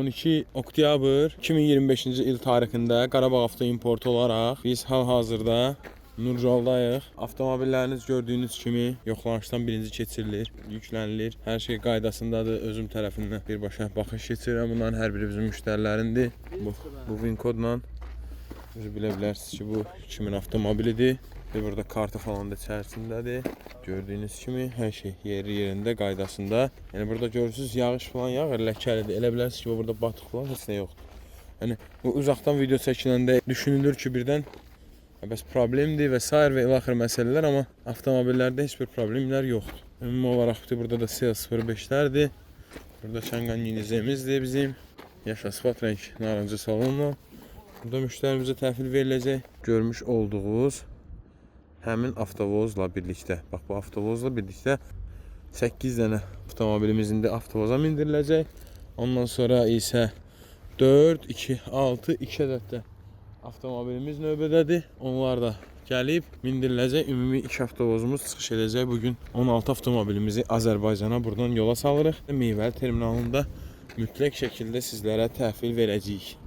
12 oktyabr 2025-ci il tarixində Qarabağ Avtoimportu olaraq biz hal-hazırda Nurcaldayıq. Avtomobilləriniz gördüyünüz kimi yoxlanışdan birinci keçirilir, yüklənilir. Hər şey qaydasındadır. Özüm tərəfindən birbaşa baxış keçirirəm. Bunların hər biri bizim müştərilərindir. Bu VIN kodla bilə bilərsiniz ki, bu kimin avtomobilidir. Burada kartı falan da içərisindədir. Gördüyünüz kimi hər şey yerində, qaydasında. Yəni burada görürsünüz yağış falan yağır, ləkəlidir. Elə bilərsiniz ki, burada batıq falan heç nə yoxdur. Yəni bu uzaqdan video çəkiləndə düşünülür ki, birdən bəs problemdir və s. və ilaxır məsələlər, amma avtomobillərdə heç bir problemlər yoxdur. Ümumi olaraq burada da C05'lərdir. Burada Çangan Yenizemizdir bizim. Yaş asfalt renk narıncı salonla. Burada müştərimizə təhvil veriləcək. Görmüş olduğunuz həmin avtovozla birlikdə. Bax bu avtovozla birlikdə 8 dənə avtomobilimizin də avtovoza mindiriləcək. Ondan sonra isə 4, 2, 6, 2 ədəd də avtomobilimiz növbədədir. Onlar da gəlib mindiriləcək. Ümumi 2 avtovozumuz çıxış edəcək. Bugün 16 avtomobilimizi Azərbaycana buradan yola salırıq. Meyvəli terminalında mütləq şəkildə sizlərə təhvil verəcəyik.